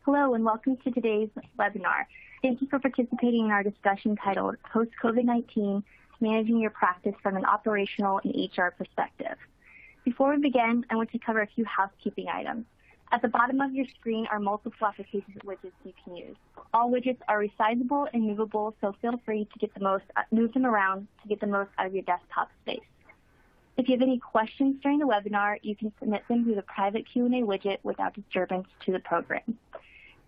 Hello and welcome to today's webinar. Thank you for participating in our discussion titled Post-COVID-19, Managing Your Practice from an Operational and HR Perspective. Before we begin, I want to cover a few housekeeping items. At the bottom of your screen are multiple application widgets you can use. All widgets are resizable and movable, so feel free to move them around to get the most out of your desktop space. If you have any questions during the webinar, you can submit them through the private Q&A widget without disturbance to the program.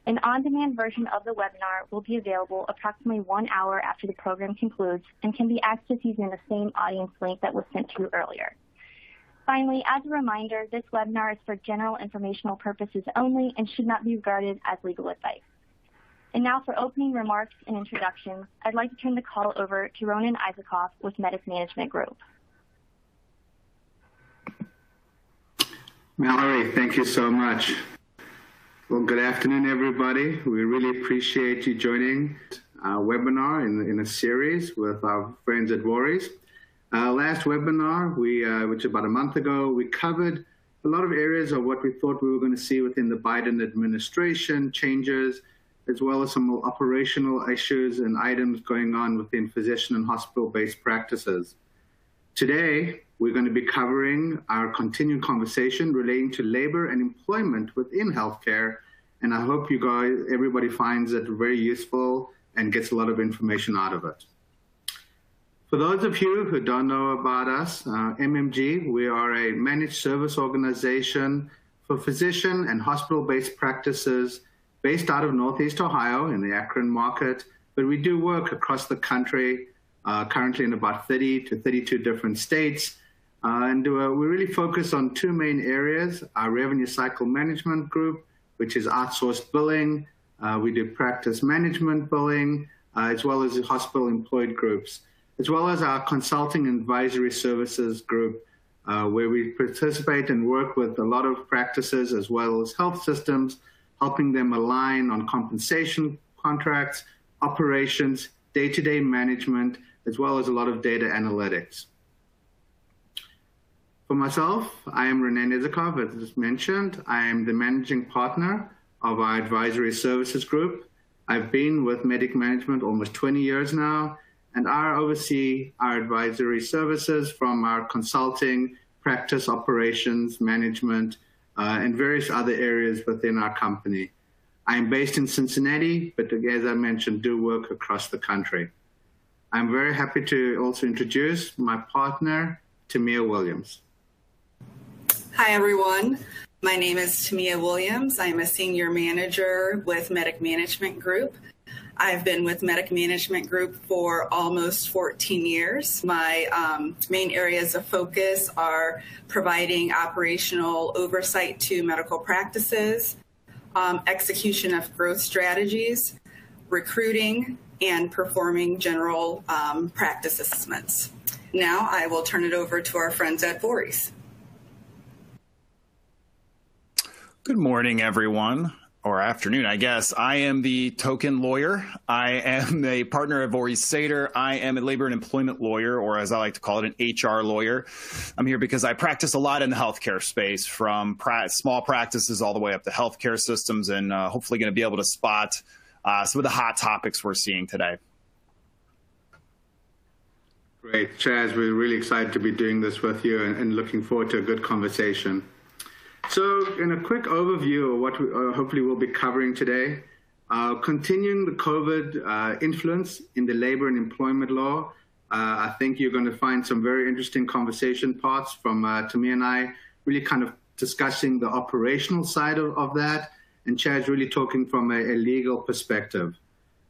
An on-demand version of the webinar will be available approximately 1 hour after the program concludes and can be accessed using the same audience link that was sent to you earlier. Finally, as a reminder, this webinar is for general informational purposes only and should not be regarded as legal advice. And now for opening remarks and introductions, I'd like to turn the call over to Ronnen Isakov with Medic Management Group. Mallory, thank you so much. Well, good afternoon, everybody. We really appreciate you joining our webinar in a series with our friends at Vorys. Last webinar, which about a month ago, we covered a lot of areas of what we thought we were going to see within the Biden administration changes, as well as some operational issues and items going on within physician and hospital-based practices. Today, we're going to be covering our continued conversation relating to labor and employment within healthcare, and I hope everybody finds it very useful and gets a lot of information out of it. For those of you who don't know about us, MMG, we are a managed service organization for physician and hospital-based practices based out of Northeast Ohio in the Akron market, but we do work across the country, currently in about 30 to 32 different states. We really focus on two main areas: our revenue cycle management group, which is outsourced billing. We do practice management billing, as well as hospital employed groups, as well as our consulting and advisory services group, where we participate and work with a lot of practices as well as health systems, helping them align on compensation contracts, operations, day-to-day management, as well as a lot of data analytics. For myself, I am Ronnen Isakov, as just mentioned. I am the managing partner of our advisory services group. I've been with Medic Management almost 20 years now, and I oversee our advisory services from our consulting, practice operations, management, and various other areas within our company. I am based in Cincinnati, but as I mentioned, do work across the country. I'm very happy to also introduce my partner, Tamiya Williams. Hi, everyone. My name is Tamiya Williams. I'm a senior manager with Medic Management Group. I've been with Medic Management Group for almost 14 years. My main areas of focus are providing operational oversight to medical practices, execution of growth strategies, recruiting, and performing general practice assessments. Now I will turn it over to our friends at Vorys. Good morning, everyone, or afternoon, I guess. I am the token lawyer. I am a partner at Vorys Sater. I am a labor and employment lawyer, or as I like to call it, an HR lawyer. I'm here because I practice a lot in the healthcare space, from small practices all the way up to healthcare systems, and hopefully going to be able to spot some of the hot topics we're seeing today. Great. Chaz, we're really excited to be doing this with you and looking forward to a good conversation. So in a quick overview of what we hopefully we'll be covering today, continuing the COVID influence in the labor and employment law, I think you're going to find some very interesting conversation parts from Tamiya and I, really kind of discussing the operational side of that, and Chaz really talking from a legal perspective.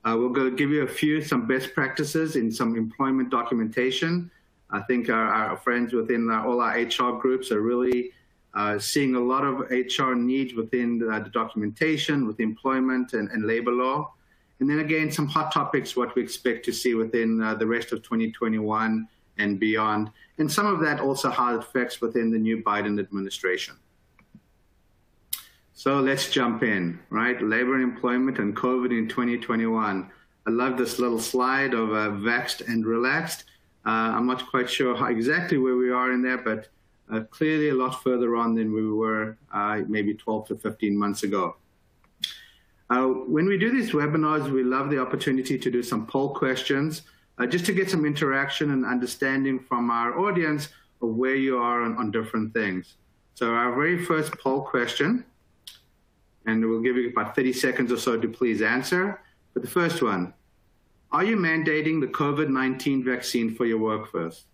We'll go give you some best practices in some employment documentation. I think our friends within all our HR groups are really seeing a lot of HR needs within the documentation, with employment and labor law. And then again, some hot topics, what we expect to see within the rest of 2021 and beyond. And some of that also how it affects within the new Biden administration. So let's jump in, right? Labor and employment and COVID in 2021. I love this little slide of vaxxed and relaxed. I'm not quite sure exactly where we are in there, but clearly a lot further on than we were maybe 12 to 15 months ago. So when we do these webinars, we love the opportunity to do some poll questions, just to get some interaction and understanding from our audience of where you are on different things. So our very first poll question, and we'll give you about 30 seconds or so to please answer. But the first one, are you mandating the COVID-19 vaccine for your workforce?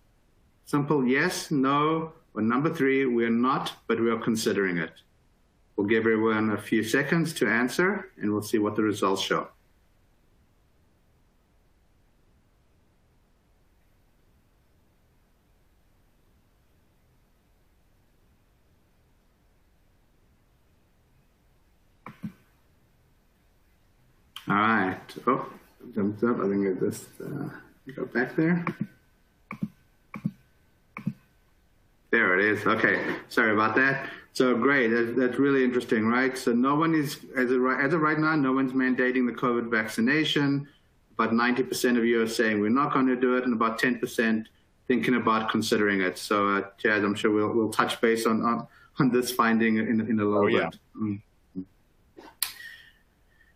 Simple yes, no, or number 3, we're not, but we are considering it. We'll give everyone a few seconds to answer, and we'll see what the results show. All right. Oh, jumped up. I think I just go back there. There it is. Okay. Sorry about that. So great. That's really interesting, right? So no one is, as of right now, no one's mandating the COVID vaccination. About 90% of you are saying we're not going to do it, and about 10% thinking about considering it. So, Chaz, I'm sure we'll touch base on this finding in a little bit.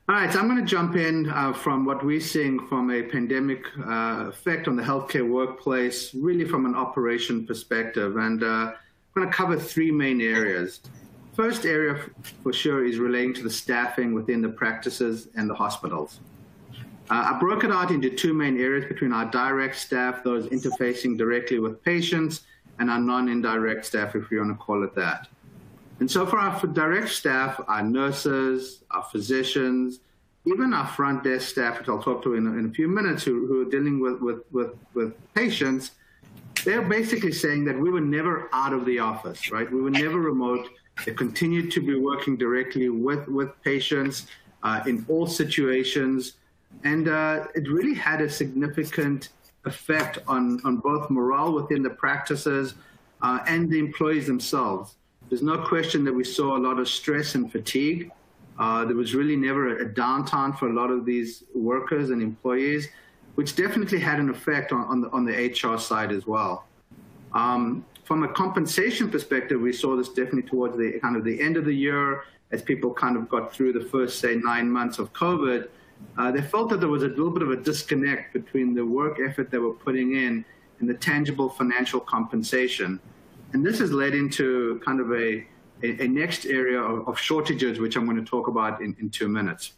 All right, so I'm going to jump in from what we're seeing from a pandemic effect on the healthcare workplace, really from an operation perspective. And I'm going to cover 3 main areas. First area for sure is relating to the staffing within the practices and the hospitals. I broke it out into 2 main areas between our direct staff, those interfacing directly with patients, and our non-indirect staff, if you want to call it that. And so for our direct staff, our nurses, our physicians, even our front desk staff, which I'll talk to in a few minutes, who are dealing with patients, they're basically saying that we were never out of the office, right? We were never remote. They continued to be working directly with patients in all situations. And it really had a significant effect on both morale within the practices and the employees themselves. There's no question that we saw a lot of stress and fatigue. There was really never a downtime for a lot of these workers and employees, which definitely had an effect on the HR side as well. From a compensation perspective, we saw this definitely towards the kind of the end of the year, as people kind of got through the first, say, 9 months of COVID. They felt that there was a little bit of a disconnect between the work effort they were putting in and the tangible financial compensation. And this has led into kind of a next area of shortages, which I'm going to talk about in 2 minutes.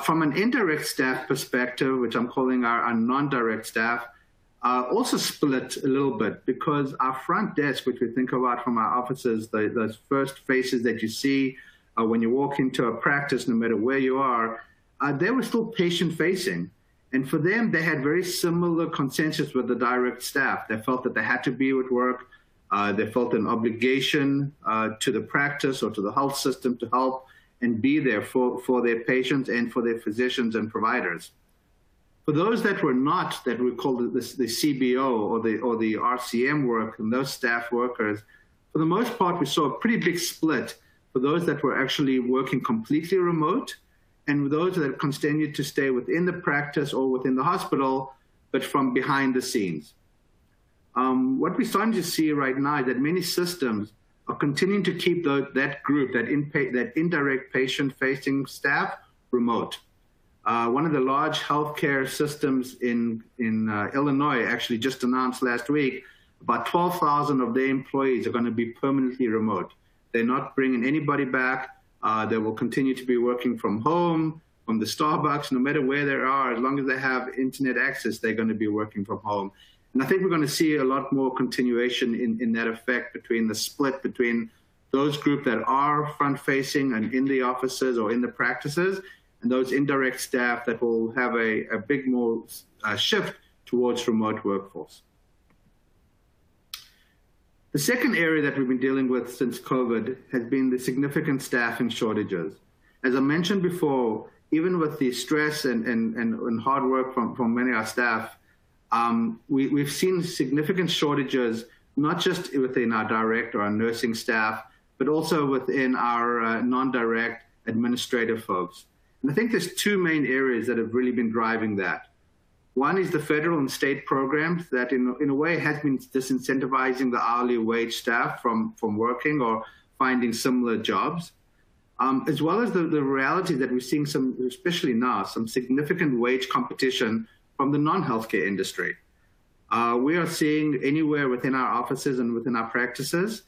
From an indirect staff perspective, which I'm calling our non-direct staff, also split a little bit, because our front desk, which we think about from our offices, those first faces that you see when you walk into a practice, no matter where you are, they were still patient-facing. And for them, they had very similar consensus with the direct staff. They felt that they had to be at work. They felt an obligation to the practice or to the health system to help and be there for their patients and for their physicians and providers. For those that were not, that we call the CBO or the RCM work, and those staff workers, for the most part, we saw a pretty big split for those that were actually working completely remote, and those that continued to stay within the practice or within the hospital, but from behind the scenes. What we're starting to see right now is that many systems are continuing to keep that group, that indirect patient-facing staff, remote. One of the large healthcare systems in Illinois actually just announced last week about 12,000 of their employees are going to be permanently remote. They're not bringing anybody back. They will continue to be working from home, from the Starbucks, no matter where they are. As long as they have internet access, they're going to be working from home. And I think we're going to see a lot more continuation in that effect, between the split between those group that are front-facing and in the offices or in the practices, and those indirect staff that will have a big more shift towards remote workforce. The second area that we've been dealing with since COVID has been the significant staffing shortages. As I mentioned before, even with the stress and hard work from many of our staff, we've seen significant shortages, not just within our direct or our nursing staff, but also within our non-direct administrative folks. And I think there's 2 main areas that have really been driving that. One is the federal and state programs that in a way has been disincentivizing the hourly wage staff from working or finding similar jobs. as well as the reality that we're seeing some, especially now, some significant wage competition from the non-healthcare industry. We are seeing anywhere within our offices and within our practices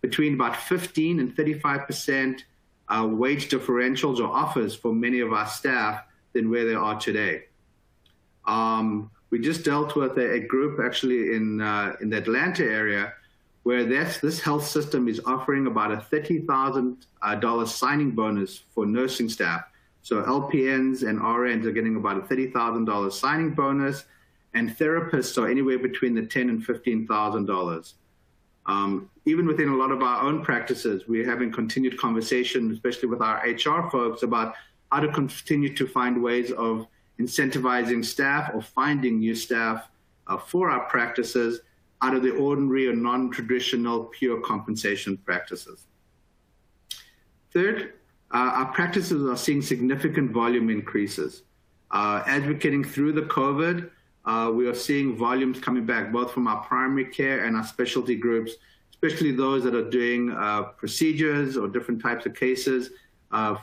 between about 15 and 35% wage differentials or offers for many of our staff than where they are today. We just dealt with a group actually in the Atlanta area where this health system is offering about a $30,000 signing bonus for nursing staff. So LPNs and RNs are getting about a $30,000 signing bonus, and therapists are anywhere between the $10,000 and $15,000. Even within a lot of our own practices, we're having continued conversation, especially with our HR folks, about how to continue to find ways of incentivizing staff or finding new staff for our practices out of the ordinary or non-traditional pure compensation practices. Third, our practices are seeing significant volume increases. As we're getting through the COVID, we are seeing volumes coming back both from our primary care and our specialty groups, especially those that are doing procedures or different types of cases.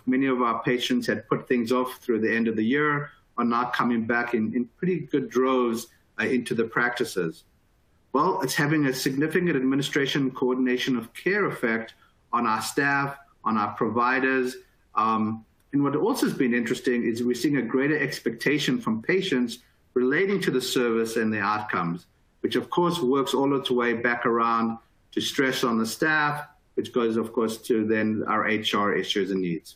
Many of our patients had put things off through the end of the year, are now coming back in pretty good droves into the practices. Well, it's having a significant administration coordination of care effect on our staff, on our providers. And what also has been interesting is we're seeing a greater expectation from patients relating to the service and the outcomes, which of course works all its way back around to stress on the staff, which goes of course to then our HR issues and needs.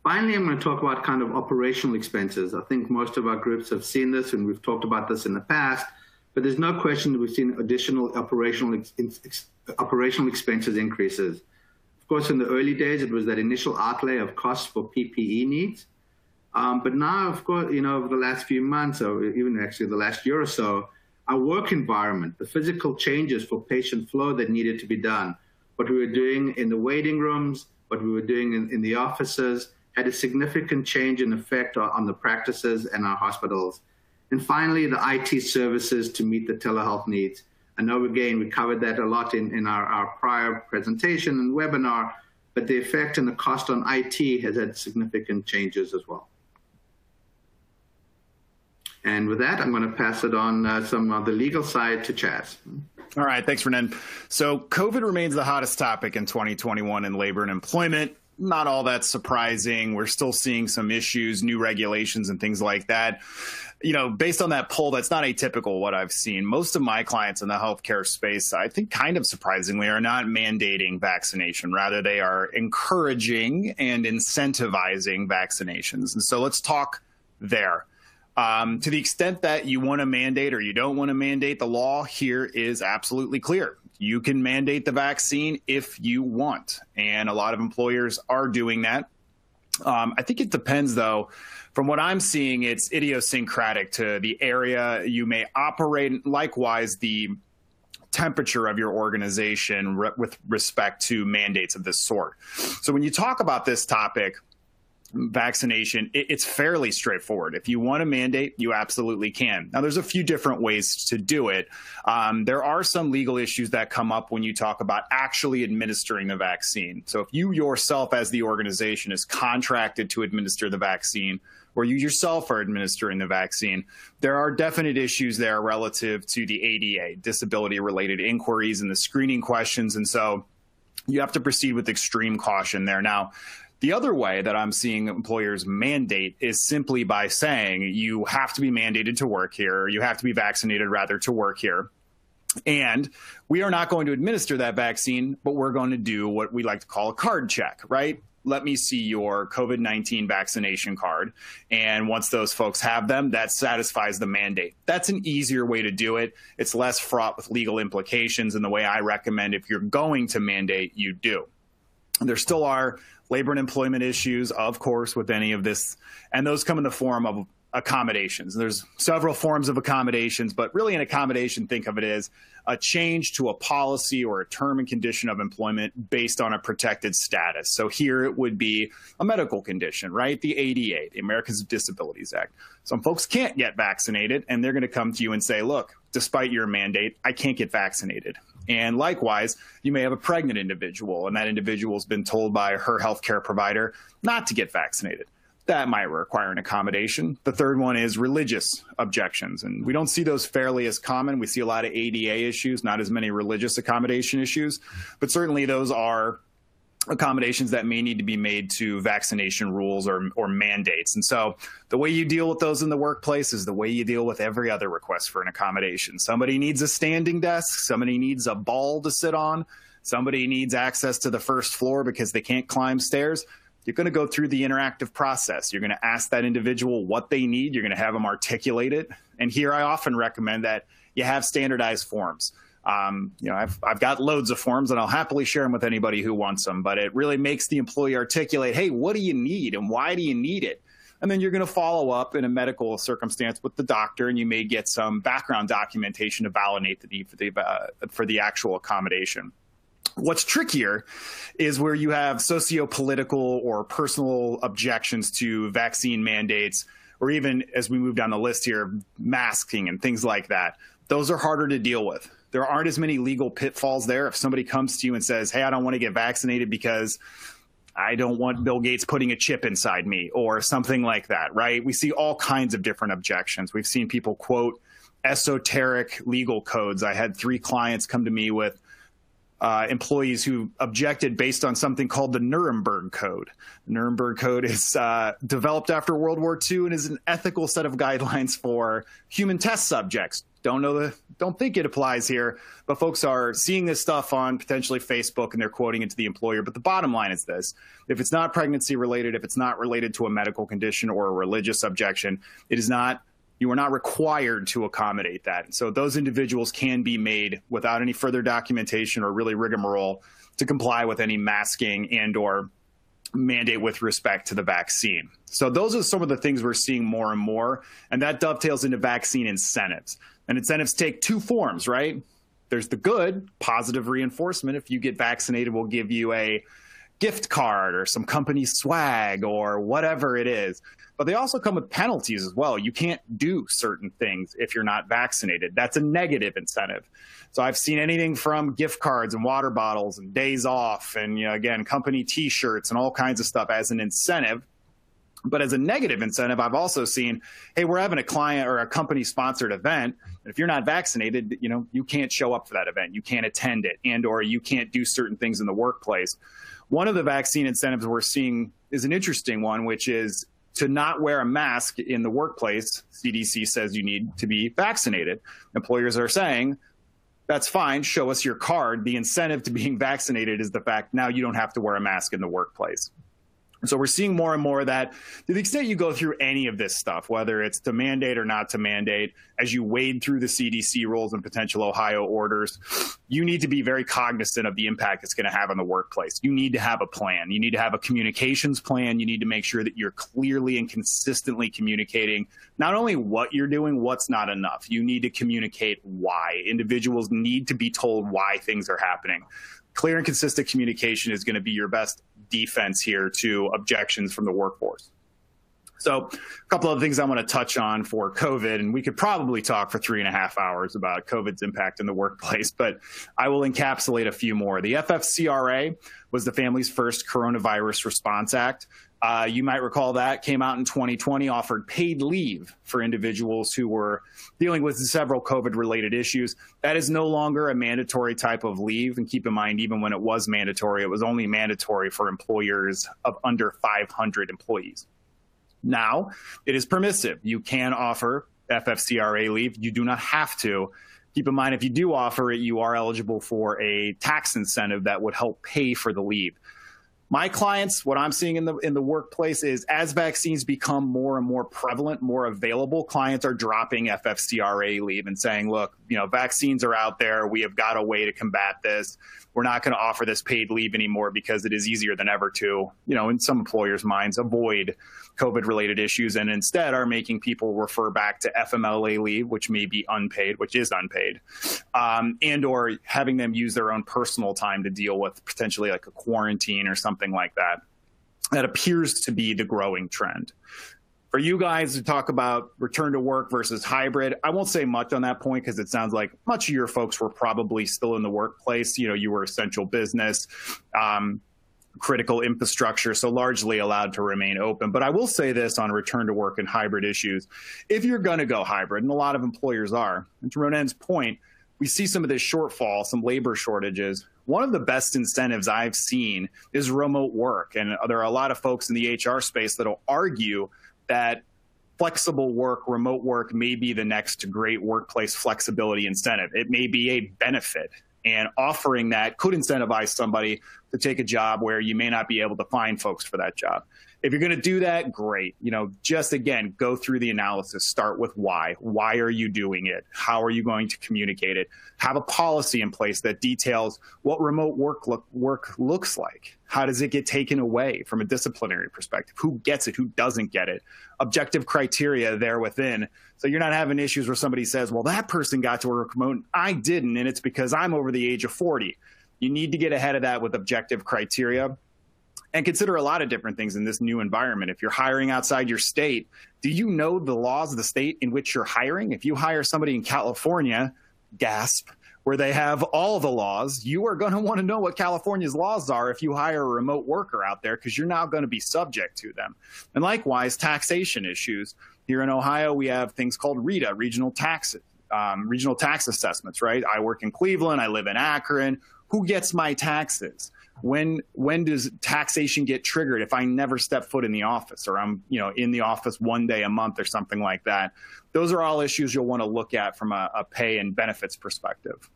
Finally, I'm going to talk about kind of operational expenses. I think most of our groups have seen this, and we've talked about this in the past, but there's no question that we've seen additional operational expenses increases. Of course, in the early days, it was that initial outlay of costs for PPE needs. But now, of course, over the last few months, or even actually the last year or so, our work environment, the physical changes for patient flow that needed to be done, what we were doing in the waiting rooms, what we were doing in the offices, had a significant change in effect on the practices and our hospitals. And finally, the IT services to meet the telehealth needs. I know, again, we covered that a lot in our prior presentation and webinar, but the effect and the cost on IT has had significant changes as well. And with that, I'm going to pass it on some of the legal side to Chaz. All right, thanks, Ronnen. So COVID remains the hottest topic in 2021 in labor and employment. Not all that surprising. We're still seeing some issues, new regulations and things like that. Based on that poll, that's not atypical what I've seen. Most of my clients in the healthcare space, I think kind of surprisingly, are not mandating vaccination. Rather, they are encouraging and incentivizing vaccinations. And so let's talk there. To the extent that you want to mandate or you don't want to mandate, the law here is absolutely clear. You can mandate the vaccine if you want, and a lot of employers are doing that. I think it depends, though. From what I'm seeing, it's idiosyncratic to the area you may operate. Likewise, the temperature of your organization with respect to mandates of this sort. So when you talk about this topic, vaccination, it's fairly straightforward. If you want to mandate, you absolutely can. Now, there's a few different ways to do it. There are some legal issues that come up when you talk about actually administering the vaccine. So if you yourself as the organization is contracted to administer the vaccine, or you yourself are administering the vaccine, there are definite issues there relative to the ADA, disability-related inquiries and the screening questions. And so you have to proceed with extreme caution there. Now, the other way that I'm seeing employers mandate is simply by saying you have to be mandated to work here, or you have to be vaccinated rather to work here. And we are not going to administer that vaccine, but we're going to do what we like to call a card check, right? Let me see your COVID-19 vaccination card. And once those folks have them, that satisfies the mandate. That's an easier way to do it. It's less fraught with legal implications, and the way I recommend if you're going to mandate, you do. There still are labor and employment issues, of course, with any of this, and those come in the form of accommodations. There's several forms of accommodations, but really an accommodation, think of it as a change to a policy or a term and condition of employment based on a protected status. So here it would be a medical condition, right? The ADA, the Americans with Disabilities Act. Some folks can't get vaccinated, and they're going to come to you and say, look, despite your mandate, I can't get vaccinated. And likewise, you may have a pregnant individual, and that individual's been told by her healthcare provider not to get vaccinated. That might require an accommodation. The third one is religious objections, and we don't see those fairly as common. We see a lot of ADA issues, not as many religious accommodation issues, but certainly those are accommodations that may need to be made to vaccination rules or mandates. And so the way you deal with those in the workplace is the way you deal with every other request for an accommodation. Somebody needs a standing desk, somebody needs a ball to sit on, somebody needs access to the first floor because they can't climb stairs. You're going to go through the interactive process. You're going to ask that individual what they need. You're going to have them articulate it. And here I often recommend that you have standardized forms. I've got loads of forms, and I'll happily share them with anybody who wants them, but it really makes the employee articulate, hey, what do you need and why do you need it? And then you're going to follow up in a medical circumstance with the doctor, and you may get some background documentation to validate the need for the actual accommodation. What's trickier is where you have socio-political or personal objections to vaccine mandates, or even as we move down the list here, masking and things like that. Those are harder to deal with. There aren't as many legal pitfalls there. If somebody comes to you and says, hey, I don't want to get vaccinated because I don't want Bill Gates putting a chip inside me or something like that, right? We see all kinds of different objections. We've seen people quote esoteric legal codes. I had 3 clients come to me with employees who objected based on something called the Nuremberg Code. The Nuremberg Code is developed after World War II and is an ethical set of guidelines for human test subjects. Don't think it applies here, but folks are seeing this stuff on potentially Facebook and they're quoting it to the employer. But the bottom line is this: if it's not pregnancy related, if it's not related to a medical condition or a religious objection, you are not required to accommodate that. And so those individuals can be made without any further documentation or really rigmarole to comply with any masking and or mandate with respect to the vaccine. So those are some of the things we're seeing more and more, and that dovetails into vaccine incentives. And incentives take 2 forms, right? There's the good, positive reinforcement. If you get vaccinated, we'll give you a gift card or some company swag or whatever it is. But they also come with penalties as well. You can't do certain things if you're not vaccinated. That's a negative incentive. So I've seen anything from gift cards and water bottles and days off and, again, company T-shirts and all kinds of stuff as an incentive. But as a negative incentive, I've also seen, hey, we're having a client or a company-sponsored event. And if you're not vaccinated, you can't show up for that event. You can't attend it, and or you can't do certain things in the workplace. One of the vaccine incentives we're seeing is an interesting one, which is to not wear a mask in the workplace. CDC says you need to be vaccinated. Employers are saying, that's fine, show us your card. The incentive to being vaccinated is the fact now you don't have to wear a mask in the workplace. So we're seeing more and more of that. To the extent you go through any of this stuff, whether it's to mandate or not to mandate, as you wade through the CDC rules and potential Ohio orders, you need to be very cognizant of the impact it's going to have on the workplace. You need to have a plan. You need to have a communications plan. You need to make sure that you're clearly and consistently communicating not only what you're doing, what's not enough. You need to communicate why. Individuals need to be told why things are happening. Clear and consistent communication is going to be your best defense here to objections from the workforce. So a couple of things I want to touch on for COVID, and we could probably talk for 3.5 hours about COVID's impact in the workplace, but I will encapsulate a few more. The FFCRA was the Family's First Coronavirus Response Act. You might recall that came out in 2020, offered paid leave for individuals who were dealing with several COVID-related issues. That is no longer a mandatory type of leave. And keep in mind, even when it was mandatory, it was only mandatory for employers of under 500 employees. Now, it is permissive. You can offer FFCRA leave. You do not have to. Keep in mind, if you do offer it, you are eligible for a tax incentive that would help pay for the leave. My clients, what I'm seeing in the workplace is as vaccines become more and more prevalent, more available, clients are dropping FFCRA leave and saying, look, vaccines are out there. We have got a way to combat this. We're not going to offer this paid leave anymore because it is easier than ever to, in some employers' minds, avoid COVID-related issues, and instead are making people refer back to FMLA leave, which may be unpaid, which is unpaid, and or having them use their own personal time to deal with potentially like a quarantine or something like that. That appears to be the growing trend. For you guys to talk about return to work versus hybrid, I won't say much on that point because it sounds like much of your folks were probably still in the workplace. You were essential business, critical infrastructure, so largely allowed to remain open. But I will say this on return to work and hybrid issues. If you're going to go hybrid, and a lot of employers are, and to Ronnen's point, we see some of this shortfall, some labor shortages. One of the best incentives I've seen is remote work. And there are a lot of folks in the HR space that will argue that flexible work, remote work may be the next great workplace flexibility incentive. It may be a benefit, and offering that could incentivize somebody to take a job where you may not be able to find folks for that job. If you're going to do that, great. Just again, go through the analysis. Start with why. Why are you doing it? How are you going to communicate it? Have a policy in place that details what remote work looks like. How does it get taken away from a disciplinary perspective? Who gets it? Who doesn't get it? Objective criteria there within. So you're not having issues where somebody says, well, that person got to work remote, I didn't, and it's because I'm over the age of 40. You need to get ahead of that with objective criteria. And consider a lot of different things in this new environment. If you're hiring outside your state, do you know the laws of the state in which you're hiring? If you hire somebody in California, gasp, where they have all the laws, you are going to want to know what California's laws are if you hire a remote worker out there, because you're now going to be subject to them. And likewise, taxation issues. Here in Ohio, we have things called RETA, regional tax assessments, right? I work in Cleveland. I live in Akron. Who gets my taxes? When does taxation get triggered if I never step foot in the office, or I'm in the office one day a month or something like that? Those are all issues you'll want to look at from a pay and benefits perspective.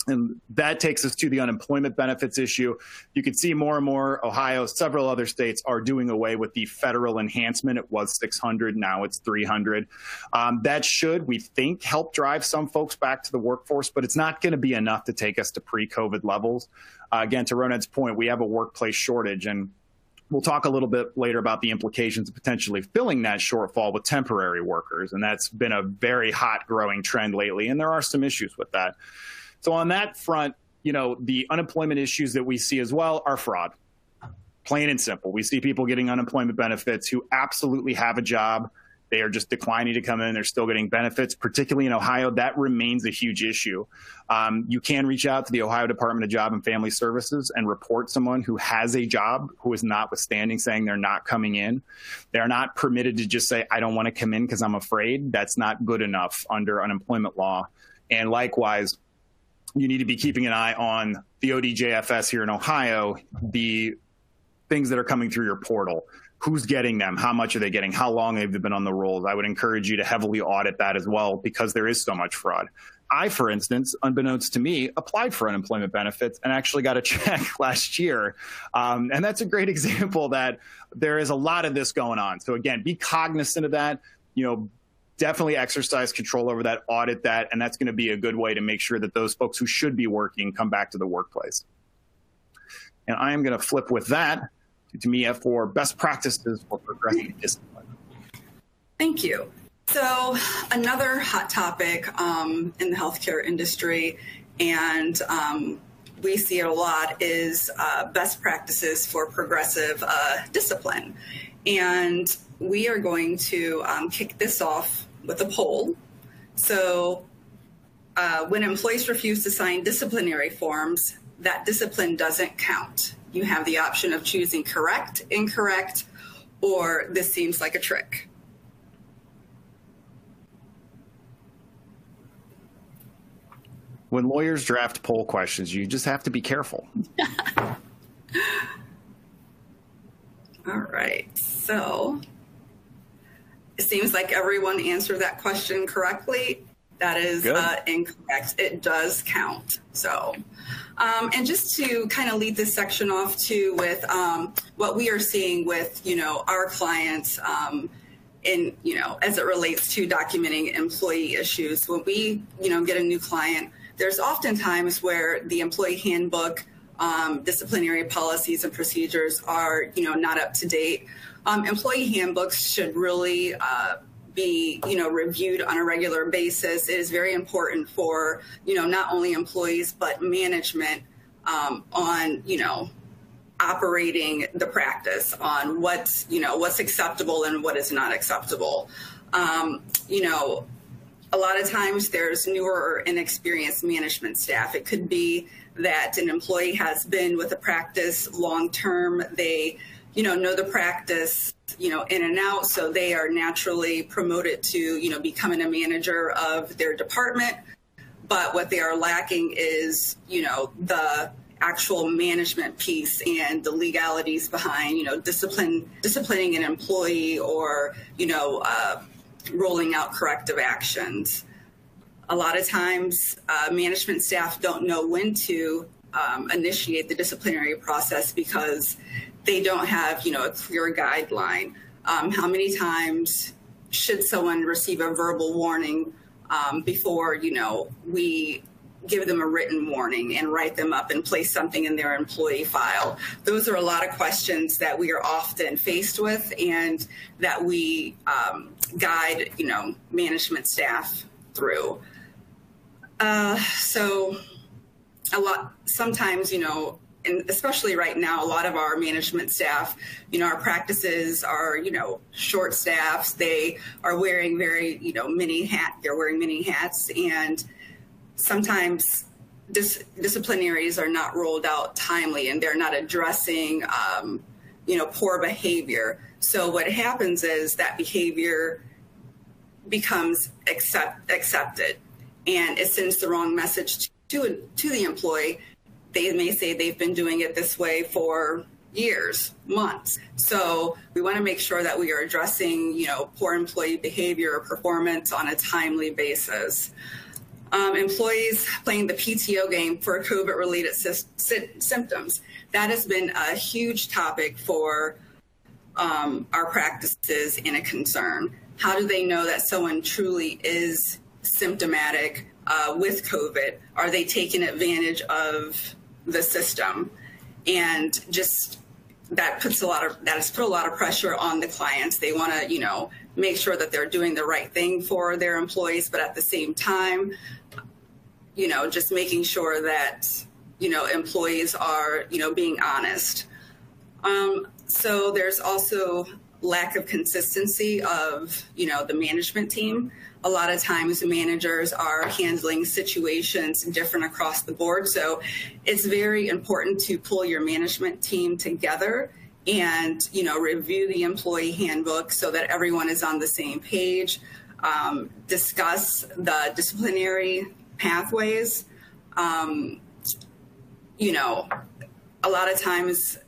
And that takes us to the unemployment benefits issue. You can see more and more Ohio, several other states are doing away with the federal enhancement. It was $600, now it's $300. That should, we think, help drive some folks back to the workforce, but it's not going to be enough to take us to pre-COVID levels. Again, to Ronnen's point, we have a workplace shortage, and we'll talk a little bit later about the implications of potentially filling that shortfall with temporary workers. And that's been a very hot growing trend lately, and there are some issues with that. So on that front, the unemployment issues that we see as well are fraud. Plain and simple. We see people getting unemployment benefits who absolutely have a job. They are just declining to come in. They're still getting benefits, particularly in Ohio. That remains a huge issue. You can reach out to the Ohio Department of Job and Family Services and report someone who has a job who is notwithstanding saying they're not coming in. They're not permitted to just say, I don't want to come in because I'm afraid. That's not good enough under unemployment law. And likewise, you need to be keeping an eye on the ODJFS here in Ohio, the things that are coming through your portal. Who's getting them? How much are they getting? How long have they been on the rolls? I would encourage you to heavily audit that as well, because there is so much fraud. I, for instance, unbeknownst to me, applied for unemployment benefits and actually got a check last year. And that's a great example that there is a lot of this going on. So again, be cognizant of that, definitely exercise control over that, audit that, and that's going to be a good way to make sure that those folks who should be working come back to the workplace. And I am going to flip with that to Tamiya for best practices for progressive discipline. Thank you. So another hot topic in the healthcare industry, and we see it a lot, is best practices for progressive discipline. And we are going to kick this off with a poll. So when employees refuse to sign disciplinary forms, that discipline doesn't count. You have the option of choosing correct, incorrect, or this seems like a trick. When lawyers draft poll questions, you just have to be careful. All right, so it seems like everyone answered that question correctly. That is incorrect. It does count. So, and just to kind of lead this section off too with what we are seeing with, our clients in, as it relates to documenting employee issues. When we, get a new client, there's often times where the employee handbook, disciplinary policies and procedures are, not up to date. Employee handbooks should really be, reviewed on a regular basis. It is very important for, not only employees, but management on, operating the practice on what's acceptable and what is not acceptable. A lot of times there's newer or inexperienced management staff. It could be that an employee has been with the practice long term. They, know the practice, in and out. So they are naturally promoted to, becoming a manager of their department. But what they are lacking is, the actual management piece and the legalities behind, disciplining an employee or, rolling out corrective actions. A lot of times, management staff don't know when to initiate the disciplinary process because they don't have, a clear guideline. How many times should someone receive a verbal warning before, we give them a written warning and write them up and place something in their employee file? Those are a lot of questions that we are often faced with and that we guide, management staff through. So sometimes, and especially right now, a lot of our management staff, our practices are, short staffs. They are wearing they're wearing many hats, and sometimes disciplinaries are not rolled out timely and they're not addressing, poor behavior. So what happens is that behavior becomes accepted, and it sends the wrong message to the employee. They may say they've been doing it this way for years, months. So we want to make sure that we are addressing, poor employee behavior or performance on a timely basis. Employees playing the PTO game for COVID-related symptoms. That has been a huge topic for our practices and a concern. How do they know that someone truly is symptomatic with COVID? Are they taking advantage of the system? And just that has put a lot of pressure on the clients. They want to, make sure that they're doing the right thing for their employees, but at the same time, just making sure that, employees are, being honest. So there's also lack of consistency of, the management team. A lot of times managers are handling situations different across the board. So it's very important to pull your management team together and, review the employee handbook so that everyone is on the same page, discuss the disciplinary pathways. A lot of times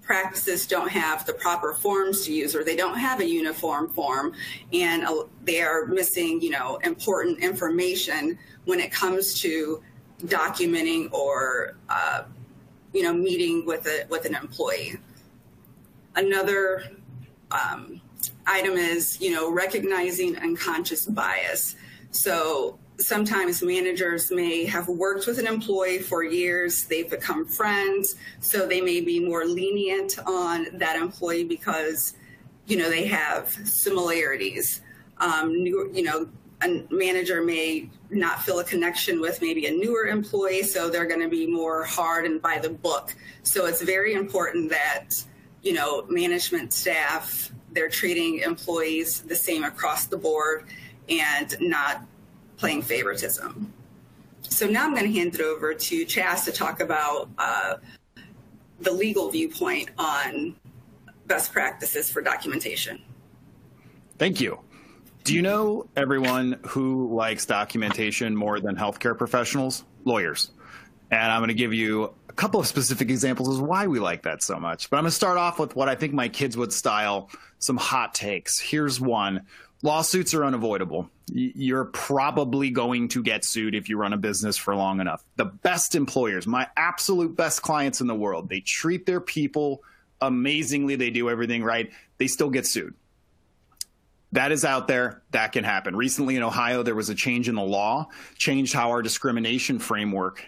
practices don't have the proper forms to use, or they don't have a uniform form, and they are missing, important information when it comes to documenting or, meeting with an employee. Another item is, recognizing unconscious bias. So sometimes managers may have worked with an employee for years. They've become friends, so they may be more lenient on that employee because, they have similarities. A manager may not feel a connection with maybe a newer employee, so they're going to be more hard and by the book. So it's very important that, management staff, they're treating employees the same across the board and not playing favoritism. So now I'm going to hand it over to Chaz to talk about the legal viewpoint on best practices for documentation. Thank you. Do you know everyone who likes documentation more than healthcare professionals? Lawyers. And I'm going to give you a couple of specific examples of why we like that so much. But I'm going to start off with what I think my kids would style some hot takes. Here's one. Lawsuits are unavoidable. You're probably going to get sued if you run a business for long enough. The best employers, my absolute best clients in the world, they treat their people amazingly. They do everything right. They still get sued. That is out there. That can happen. Recently in Ohio, there was a change in the law, changed how our discrimination framework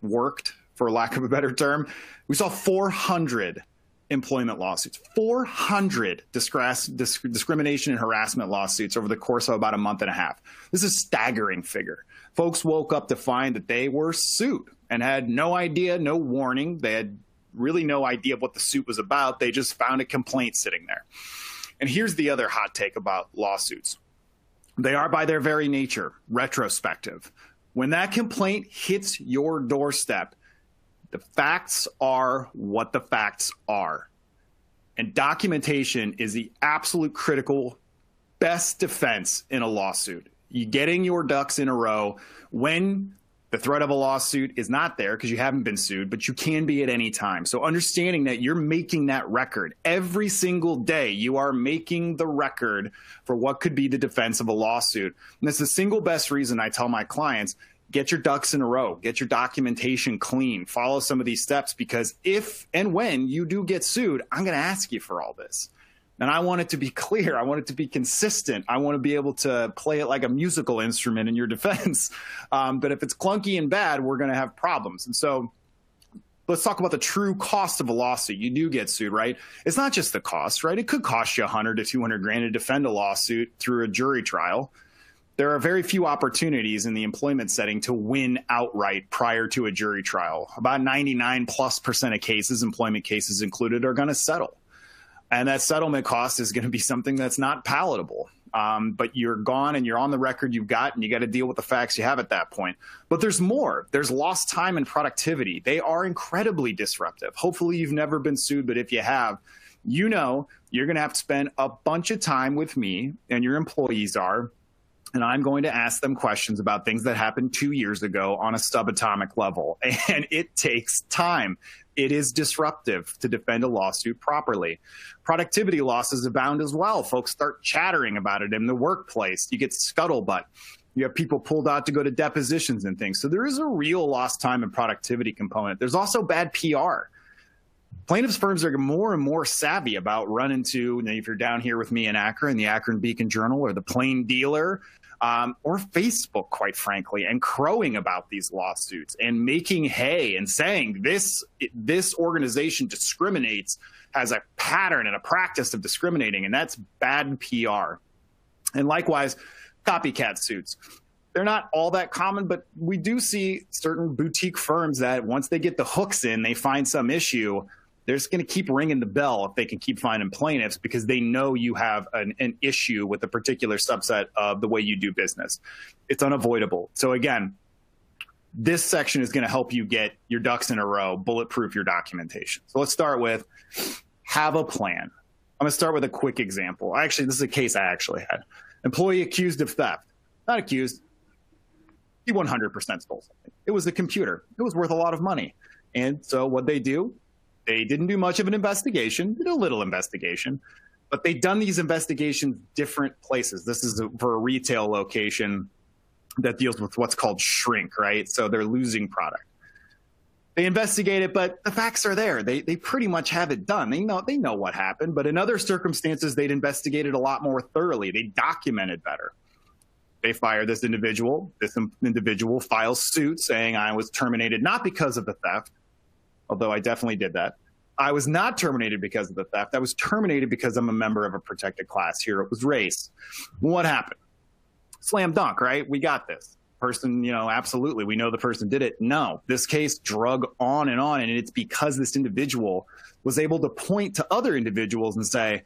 worked, for lack of a better term. We saw 400 employment lawsuits, 400 discrimination and harassment lawsuits over the course of about a month and a half. This is a staggering figure. Folks woke up to find that they were sued and had no idea, no warning. They had really no idea what the suit was about. They just found a complaint sitting there. And here's the other hot take about lawsuits. They are, by their very nature, retrospective. When that complaint hits your doorstep, the facts are what the facts are. And documentation is the absolute critical best defense in a lawsuit. You getting your ducks in a row when the threat of a lawsuit is not there because you haven't been sued, but you can be at any time. So understanding that you're making that record every single day, you are making the record for what could be the defense of a lawsuit. And that's the single best reason I tell my clients, get your ducks in a row, get your documentation clean, follow some of these steps, because if and when you do get sued, I'm going to ask you for all this. And I want it to be clear. I want it to be consistent. I want to be able to play it like a musical instrument in your defense. But if it's clunky and bad, we're going to have problems. And so let's talk about the true cost of a lawsuit. You do get sued, right? It's not just the cost, right? It could cost you $100 to $200,000 to defend a lawsuit through a jury trial. There are very few opportunities in the employment setting to win outright prior to a jury trial. About 99+% of cases, employment cases included, are going to settle. And that settlement cost is going to be something that's not palatable. But you're gone and you're on the record you've got, and you got to deal with the facts you have at that point. But there's more. There's lost time and productivity. They are incredibly disruptive. Hopefully you've never been sued, but if you have, you know you're going to have to spend a bunch of time with me, and your employees are, and I'm going to ask them questions about things that happened 2 years ago on a subatomic level. And it takes time. It is disruptive to defend a lawsuit properly. Productivity losses abound as well. Folks start chattering about it in the workplace. You get scuttlebutt. You have people pulled out to go to depositions and things. So there is a real lost time and productivity component. There's also bad PR. Plaintiffs' firms are more and more savvy about running to, if you're down here with me in Akron, the Akron Beacon Journal, or the Plain Dealer, or Facebook, quite frankly, and crowing about these lawsuits and making hay and saying this organization discriminates, has a pattern and a practice of discriminating, and that's bad PR. And likewise, copycat suits. They're not all that common, but we do see certain boutique firms that once they get the hooks in, they find some issue, they're just going to keep ringing the bell if they can keep finding plaintiffs, because they know you have an issue with a particular subset of the way you do business. It's unavoidable. So again, this section is going to help you get your ducks in a row, bulletproof your documentation. So let's start with have a plan. I'm going to start with a quick example. Actually, this is a case I actually had. Employee accused of theft. Not accused. He 100% stole something. It was a computer. It was worth a lot of money. And so what they do, they didn't do much of an investigation, did a little investigation, but they'd done these investigations different places. This is for a retail location that deals with what's called shrink, right? So they're losing product. They investigate it, but the facts are there. They pretty much have it done. They know what happened, but in other circumstances, they'd investigated a lot more thoroughly. They documented better. They fire this individual. This individual files suit saying I was terminated not because of the theft, although I definitely did that. I was not terminated because of the theft. I was terminated because I'm a member of a protected class. Here it was Reisz. What happened? Slam dunk, right? We got this. Person, absolutely, we know the person did it. No, this case drug on, and it's because this individual was able to point to other individuals and say,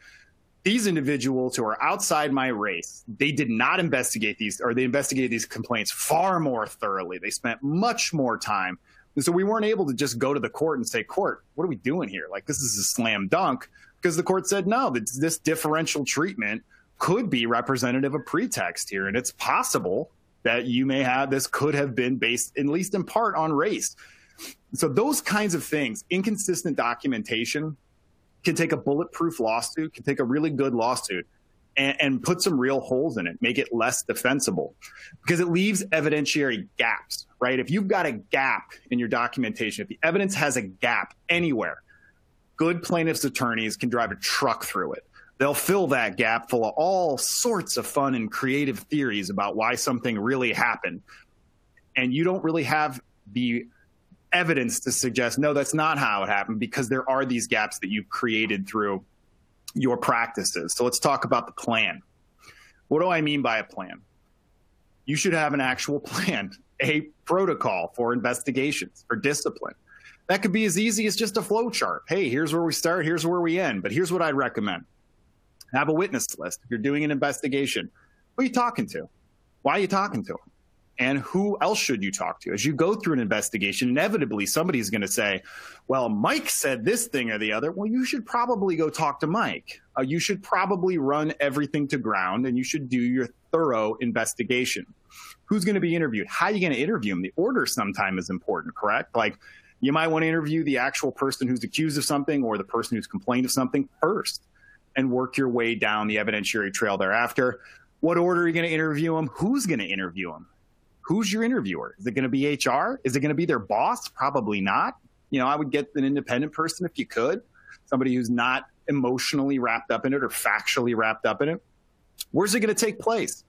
these individuals who are outside my race, they did not investigate these, or they investigated these complaints far more thoroughly. They spent much more time. And so we weren't able to just go to the court and say, court, what are we doing here? Like, this is a slam dunk, because the court said, no, this differential treatment could be representative of pretext here. And it's possible that this could have been based, at least in part, on race. So those kinds of things, inconsistent documentation, can take a bulletproof lawsuit, can take a really good lawsuit and put some real holes in it, make it less defensible, because it leaves evidentiary gaps, right? If you've got a gap in your documentation, if the evidence has a gap anywhere, good plaintiffs' attorneys can drive a truck through it. They'll fill that gap full of all sorts of fun and creative theories about why something really happened. And you don't really have the evidence to suggest, no, that's not how it happened, because there are these gaps that you've created through your practices. So let's talk about the plan. What do I mean by a plan? You should have an actual plan, a protocol for investigations, for discipline. That could be as easy as just a flow chart. Hey, here's where we start, here's where we end. But here's what I'd recommend. Have a witness list. If you're doing an investigation, who are you talking to? Why are you talking to them? And who else should you talk to? As you go through an investigation, inevitably somebody's going to say, well, Mike said this thing or the other. Well, you should probably go talk to Mike. You should probably run everything to ground, and you should do your thorough investigation. Who's going to be interviewed? How are you going to interview them? The order sometimes is important, correct? Like, you might want to interview the actual person who's accused of something or the person who's complained of something first and work your way down the evidentiary trail thereafter. What order are you going to interview them? Who's going to interview them? Who's your interviewer? Is it going to be HR? Is it going to be their boss? Probably not. I would get an independent person if you could, somebody who's not emotionally wrapped up in it or factually wrapped up in it. Where's it going to take place?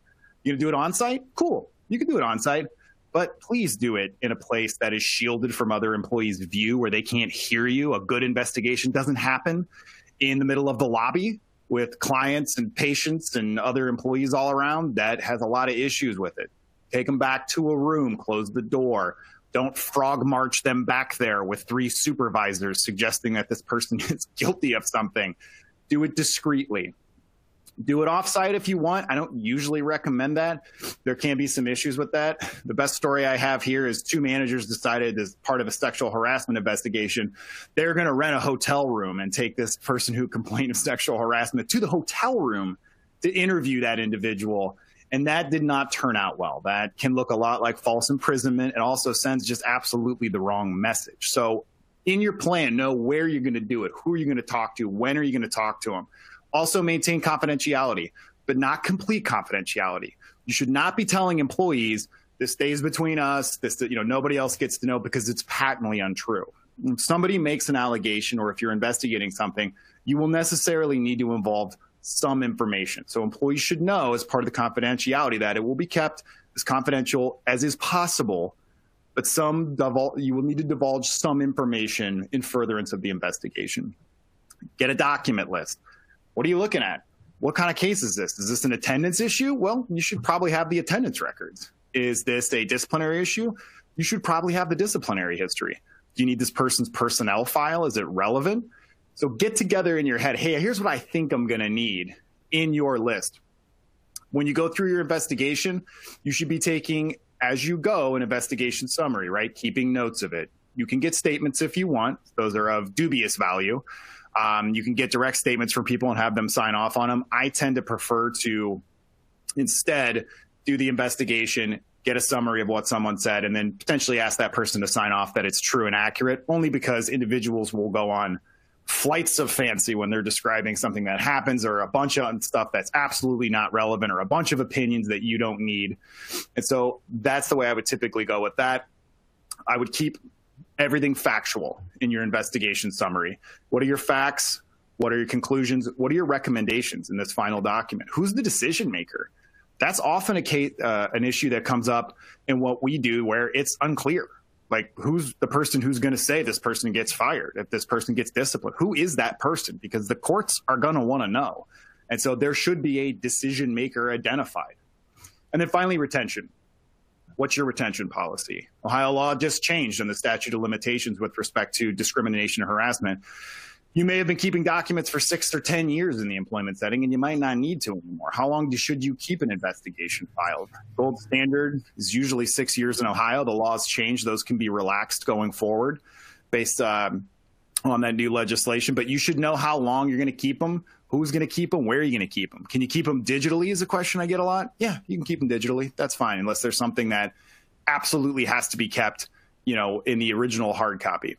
You going to do it on site? Cool. You can do it on site, but please do it in a place that is shielded from other employees' view where they can't hear you. A good investigation doesn't happen in the middle of the lobby with clients and patients and other employees all around. That has a lot of issues with it. Take them back to a room, close the door. Don't frog march them back there with 3 supervisors suggesting that this person is guilty of something. Do it discreetly. Do it offsite if you want. I don't usually recommend that. There can be some issues with that. The best story I have here is 2 managers decided, as part of a sexual harassment investigation, they're going to rent a hotel room and take this person who complained of sexual harassment to the hotel room to interview that individual. And that did not turn out well. That can look a lot like false imprisonment. It also sends just absolutely the wrong message. So in your plan, know where you're going to do it, who are you going to talk to, when are you going to talk to them. Also maintain confidentiality, but not complete confidentiality. You should not be telling employees, this stays between us, this, nobody else gets to know, because it's patently untrue. If somebody makes an allegation, or if you're investigating something, you will necessarily need to involve some information. So employees should know, as part of the confidentiality, that it will be kept as confidential as is possible, but you will need to divulge some information in furtherance of the investigation. Get a document list. What are you looking at? What kind of case is this? Is this an attendance issue? Well, you should probably have the attendance records. Is this a disciplinary issue? You should probably have the disciplinary history. Do you need this person's personnel file? Is it relevant? So get together in your head, hey, here's what I think I'm going to need in your list. When you go through your investigation, you should be taking, as you go, an investigation summary, right? Keeping notes of it. You can get statements if you want. Those are of dubious value. You can get direct statements from people and have them sign off on them. I tend to prefer to instead do the investigation, get a summary of what someone said, and then potentially ask that person to sign off that it's true and accurate, only because individuals will go on flights of fancy when they're describing something that happens, or a bunch of stuff that's absolutely not relevant, or a bunch of opinions that you don't need. And so that's the way I would typically go with that. I would keep everything factual in your investigation summary. What are your facts? What are your conclusions? What are your recommendations in this final document? Who's the decision maker? That's often an issue that comes up in what we do, where it's unclear. Like, who's the person who's going to say this person gets fired, if this person gets disciplined? Who is that person? Because the courts are going to want to know. And so there should be a decision maker identified. And then finally, retention. What's your retention policy? Ohio law just changed on the statute of limitations with respect to discrimination and harassment. You may have been keeping documents for 6 or 10 years in the employment setting, and you might not need to anymore. How long should you keep an investigation filed? Gold standard is usually 6 years in Ohio. The laws change. Those can be relaxed going forward based on that new legislation. But you should know how long you're going to keep them, who's going to keep them, where are you going to keep them. Can you keep them digitally is a question I get a lot. Yeah, you can keep them digitally. That's fine, unless there's something that absolutely has to be kept, in the original hard copy.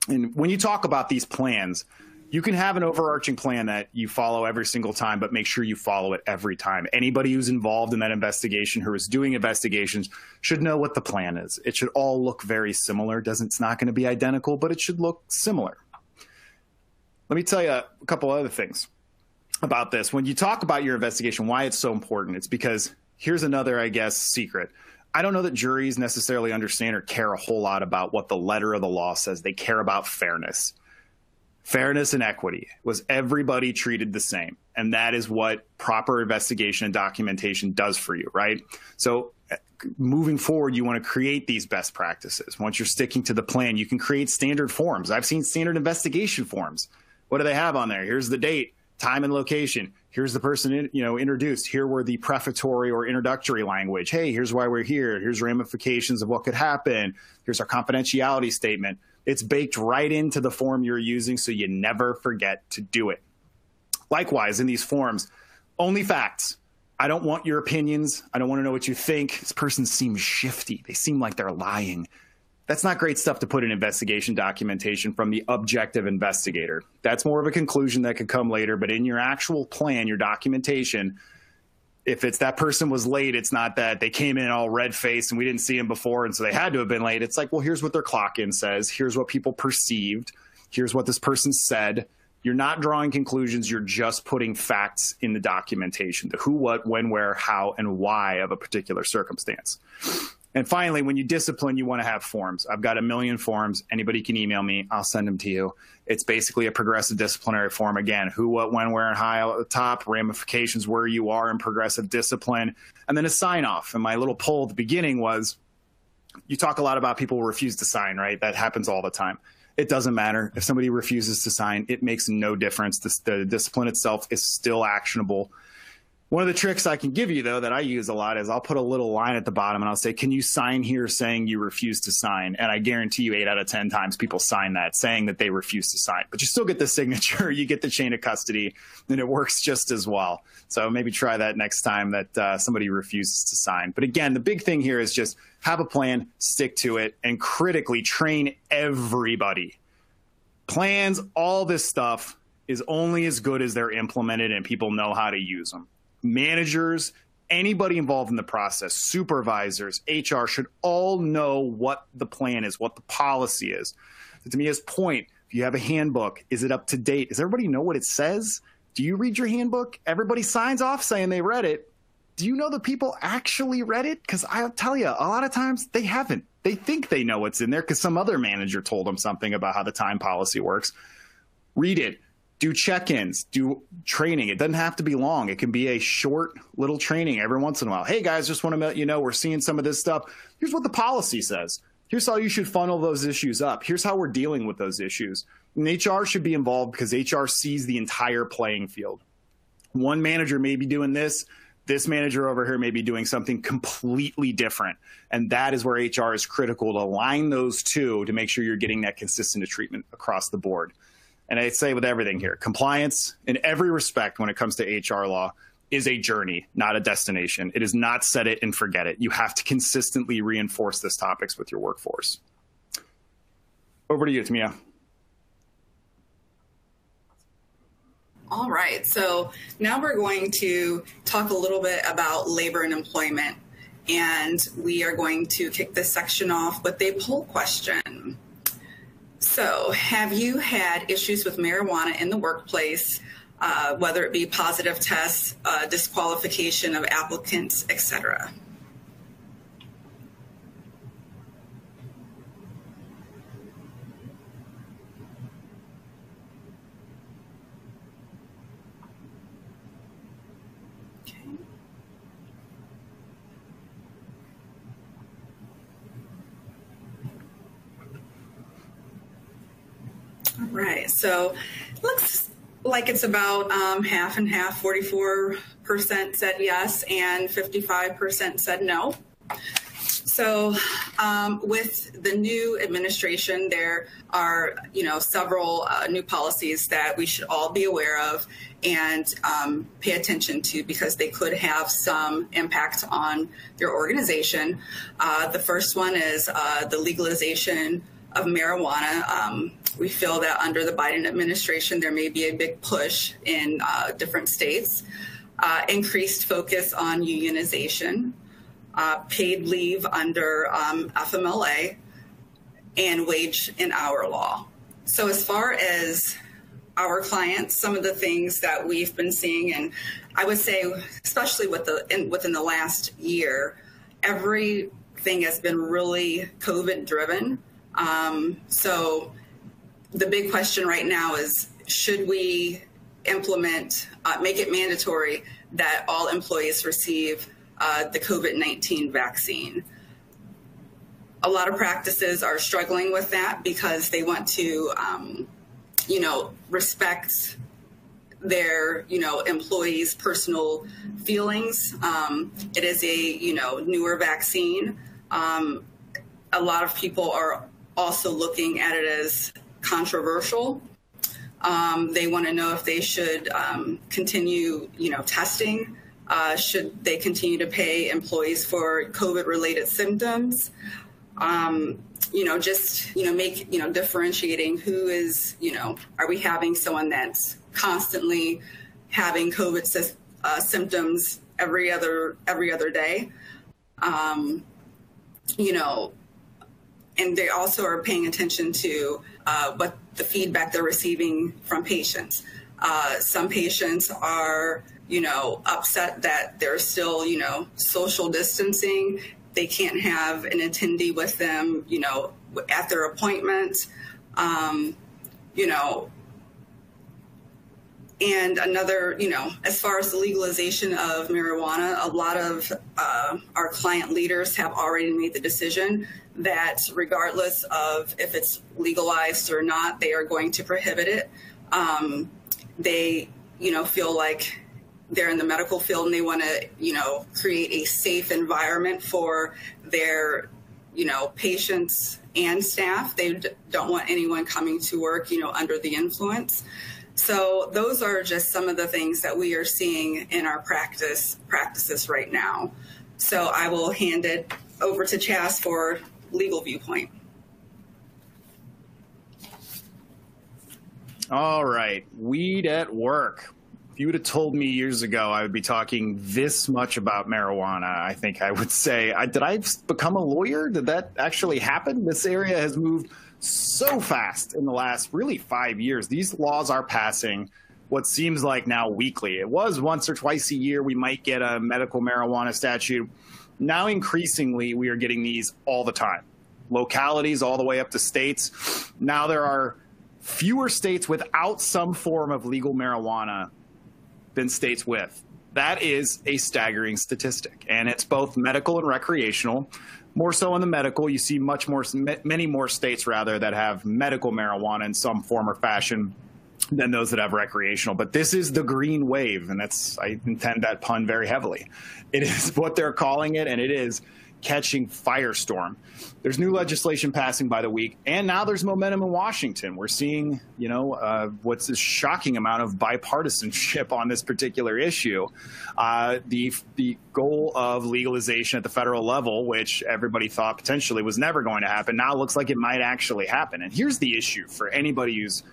And when you talk about these plans, you can have an overarching plan that you follow every single time, but make sure you follow it every time. Anybody who's involved in that investigation, who is doing investigations, should know what the plan is. It should all look very similar. It's not going to be identical, but it should look similar. Let me tell you a couple other things about this. When you talk about your investigation, why it's so important, it's because here's another, secret. I don't know that juries necessarily understand or care a whole lot about what the letter of the law says. They care about fairness. Fairness and equity. Was everybody treated the same? And that is what proper investigation and documentation does for you, right? So moving forward, you want to create these best practices. Once you're sticking to the plan, you can create standard forms. I've seen standard investigation forms. What do they have on there? Here's the date, time, and location. Here's the person, introduced. Here were the prefatory or introductory language. Hey, here's why we're here. Here's ramifications of what could happen. Here's our confidentiality statement. It's baked right into the form you're using, so you never forget to do it. Likewise, in these forms, only facts. I don't want your opinions. I don't want to know what you think. This person seems shifty. They seem like they're lying. That's not great stuff to put in investigation documentation from the objective investigator. That's more of a conclusion that could come later. But in your actual plan, your documentation, if it's that person was late, it's not that they came in all red-faced and we didn't see them before and so they had to have been late. It's like, well, here's what their clock-in says. Here's what people perceived. Here's what this person said. You're not drawing conclusions. You're just putting facts in the documentation, the who, what, when, where, how, and why of a particular circumstance. And finally, when you discipline, you want to have forms. I've got 1 million forms. Anybody can email me. I'll send them to you. It's basically a progressive disciplinary form. Again, who, what, when, where, and how at the top, ramifications where you are in progressive discipline, and then a sign-off. And my little poll at the beginning was, you talk a lot about people who refuse to sign, right? That happens all the time. It doesn't matter. If somebody refuses to sign, it makes no difference. The discipline itself is still actionable. One of the tricks I can give you, though, that I use a lot is I'll put a little line at the bottom and I'll say, can you sign here saying you refuse to sign? And I guarantee you 8 out of 10 times people sign that, saying that they refuse to sign. But you still get the signature, you get the chain of custody, and it works just as well. So maybe try that next time that somebody refuses to sign. But again, the big thing here is just have a plan, stick to it, and critically train everybody. Plans, all this stuff is only as good as they're implemented and people know how to use them. Managers, anybody involved in the process, supervisors, HR should all know what the plan is, what the policy is. To Tamiya's point, if you have a handbook, is it up to date? Does everybody know what it says? Do you read your handbook? Everybody signs off saying they read it. Do you know the people actually read it? Because I'll tell you, a lot of times they haven't. They think they know what's in there because some other manager told them something about how the time policy works. Read it. Do check-ins, do training. It doesn't have to be long. It can be a short little training every once in a while. Hey, guys, just want to let you know we're seeing some of this stuff. Here's what the policy says. Here's how you should funnel those issues up. Here's how we're dealing with those issues. And HR should be involved because HR sees the entire playing field. One manager may be doing this. This manager over here may be doing something completely different. And that is where HR is critical to align those two to make sure you're getting that consistent treatment across the board. And I say with everything here, compliance in every respect when it comes to HR law is a journey, not a destination. It is not set it and forget it. You have to consistently reinforce these topics with your workforce. Over to you, Tamiya. All right, so now we're going to talk a little bit about labor and employment. And we are going to kick this section off with a poll question. So, have you had issues with marijuana in the workplace, whether it be positive tests, disqualification of applicants, etc.? Right, so it looks like it's about half and half, 44% said yes and 55% said no. So with the new administration, there are, several new policies that we should all be aware of and pay attention to because they could have some impact on your organization. The first one is the legalization of marijuana. We feel that under the Biden administration, there may be a big push in different states, increased focus on unionization, paid leave under FMLA, and wage and hour law. So as far as our clients, some of the things that we've been seeing, and I would say, especially within the last year, everything has been really COVID driven. So the big question right now is, should we implement, make it mandatory that all employees receive the COVID-19 vaccine. A lot of practices are struggling with that because they want to, respect their, employees' personal feelings. It is a, newer vaccine. A lot of people are also looking at it as controversial. They want to know if they should continue, testing. Should they continue to pay employees for COVID-related symptoms? Differentiating who is, are we having someone that's constantly having COVID symptoms every other day? And they also are paying attention to what the feedback they're receiving from patients. Some patients are, upset that there's still, social distancing. They can't have an attendee with them, at their appointment, And another, as far as the legalization of marijuana, a lot of our client leaders have already made the decision that regardless of if it's legalized or not, they are going to prohibit it. They, feel like they're in the medical field and they want to, create a safe environment for their, patients and staff. They don't want anyone coming to work, under the influence. So those are just some of the things that we are seeing in our practices right now. So I will hand it over to Chaz for legal viewpoint. All right, weed at work. If you would have told me years ago I would be talking this much about marijuana, I think I would say, did I become a lawyer? Did that actually happen? This area has moved so fast in the last really 5 years. These laws are passing what seems like now weekly. It was once or twice a year we might get a medical marijuana statute. Now increasingly we are getting these all the time. Localities all the way up to states. Now there are fewer states without some form of legal marijuana than states with. That is a staggering statistic, and it's both medical and recreational. More so in the medical, you see many more states rather that have medical marijuana in some form or fashion than those that have recreational. But this is the green wave, and I intend that pun very heavily. It is what they're calling it, and it is catching firestorm. There's new legislation passing by the week, and now there's momentum in Washington. We're seeing, what's a shocking amount of bipartisanship on this particular issue. The goal of legalization at the federal level, which everybody thought potentially was never going to happen, now looks like it might actually happen. And here's the issue for anybody who's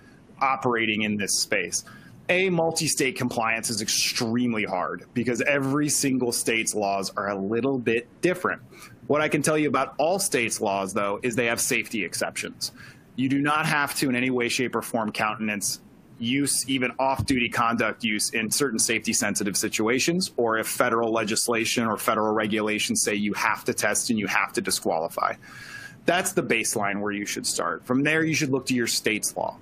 operating in this space. Multi-state compliance is extremely hard because every single state's laws are a little bit different. What I can tell you about all states' laws, though, is they have safety exceptions. You do not have to in any way, shape, or form countenance use, even off-duty conduct use in certain safety-sensitive situations, or if federal legislation or federal regulations say you have to test and you have to disqualify. That's the baseline where you should start. From there, you should look to your state's law.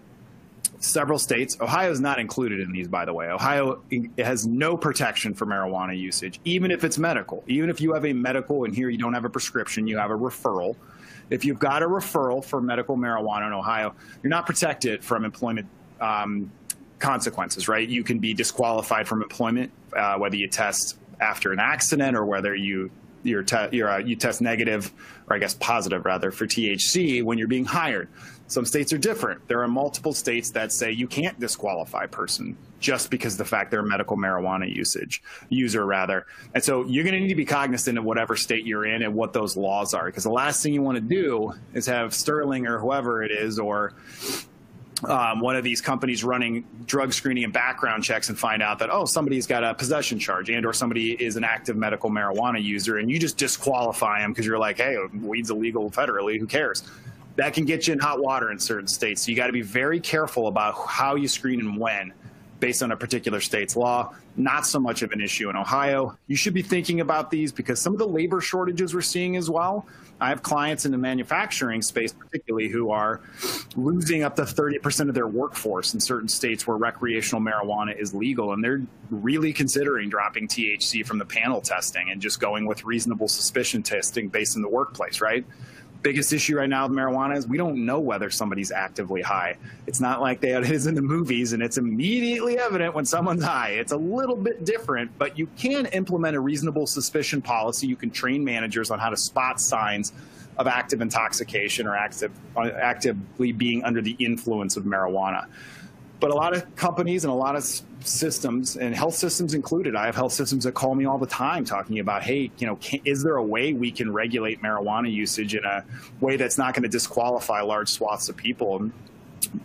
Several states, Ohio is not included in these, by the way. Ohio has no protection for marijuana usage, even if it's medical. Even if you have a medical, and here you don't have a prescription, you have a referral. If you've got a referral for medical marijuana in Ohio, you're not protected from employment consequences, right? You can be disqualified from employment, whether you test after an accident or whether you test negative, or I guess positive rather, for THC when you're being hired. Some states are different. There are multiple states that say you can't disqualify a person just because of the fact they're a medical marijuana user. And so you're going to need to be cognizant of whatever state you're in and what those laws are, because the last thing you want to do is have Sterling or whoever it is, or one of these companies running drug screening and background checks and find out that, somebody's got a possession charge and or somebody is an active medical marijuana user, and you just disqualify them because you're like, hey, weed's illegal federally, who cares? That can get you in hot water in certain states. So you got to be very careful about how you screen and when. based on a particular state's law. Not so much of an issue in Ohio. You should be thinking about these because some of the labor shortages we're seeing as well. I have clients in the manufacturing space particularly who are losing up to 30% of their workforce in certain states where recreational marijuana is legal, and they're really considering dropping THC from the panel testing and just going with reasonable suspicion testing based in the workplace, right? Biggest issue right now with marijuana is we don't know whether somebody's actively high. It's not like it is in the movies and it's immediately evident when someone's high. It's a little bit different, but you can implement a reasonable suspicion policy. You can train managers on how to spot signs of active intoxication or actively being under the influence of marijuana. But a lot of companies and a lot of systems, and health systems included, I have health systems that call me all the time talking about, hey, is there a way we can regulate marijuana usage in a way that's not going to disqualify large swaths of people? And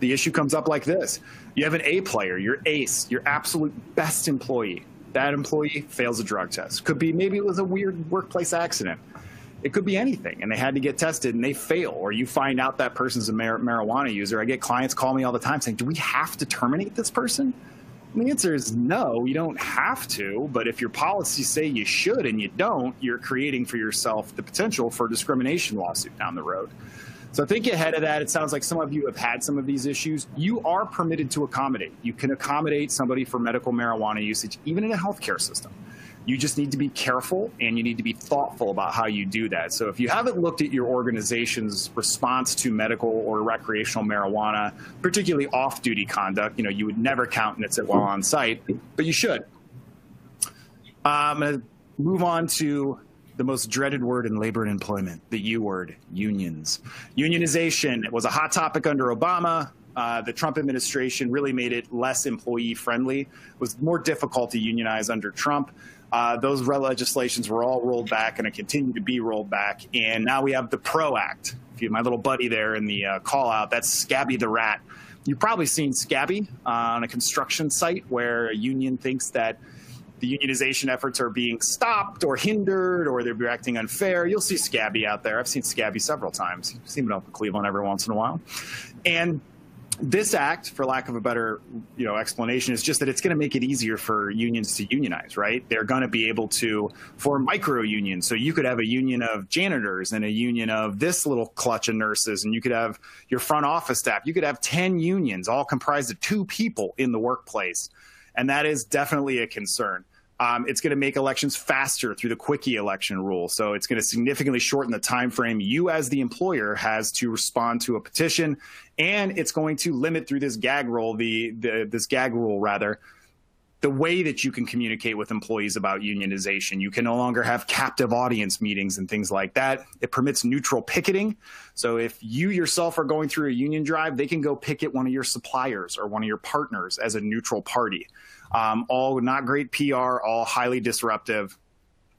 the issue comes up like this. You have an A player, your ace, your absolute best employee. That employee fails a drug test. Could be maybe it was a weird workplace accident. It could be anything, and they had to get tested, and they fail, or you find out that person's a marijuana user. I get clients call me all the time saying, do we have to terminate this person? And the answer is no, you don't have to, but if your policies say you should and you don't, you're creating for yourself the potential for a discrimination lawsuit down the road. So think ahead of that. It sounds like some of you have had some of these issues. You are permitted to accommodate. You can accommodate somebody for medical marijuana usage, even in a healthcare system. You just need to be careful and you need to be thoughtful about how you do that. So if you haven't looked at your organization's response to medical or recreational marijuana, particularly off-duty conduct, you would never countenance it while on site, but you should. I'm going to move on to the most dreaded word in labor and employment, the U word, unions. Unionization was a hot topic under Obama. The Trump administration really made it less employee friendly. It was more difficult to unionize under Trump. Those legislations were all rolled back and continue to be rolled back. And now we have the PRO Act. If you have my little buddy there in the call out, that's Scabby the Rat. You've probably seen Scabby on a construction site where a union thinks that the unionization efforts are being stopped or hindered or they're acting unfair. You'll see Scabby out there. I've seen Scabby several times. I've seen it up in Cleveland every once in a while. And this act, for lack of a better explanation, is just that it's going to make it easier for unions to unionize, right? They're going to be able to form micro unions. So you could have a union of janitors and a union of this little clutch of nurses, and you could have your front office staff. You could have 10 unions, all comprised of 2 people in the workplace. And that is definitely a concern. It's going to make elections faster through the quickie election rule. So it's going to significantly shorten the time frame you as the employer has to respond to a petition. And it's going to limit through this gag rule, the way that you can communicate with employees about unionization. You can no longer have captive audience meetings and things like that. It permits neutral picketing. So if you yourself are going through a union drive, they can go picket one of your suppliers or one of your partners as a neutral party. All not great PR, all highly disruptive.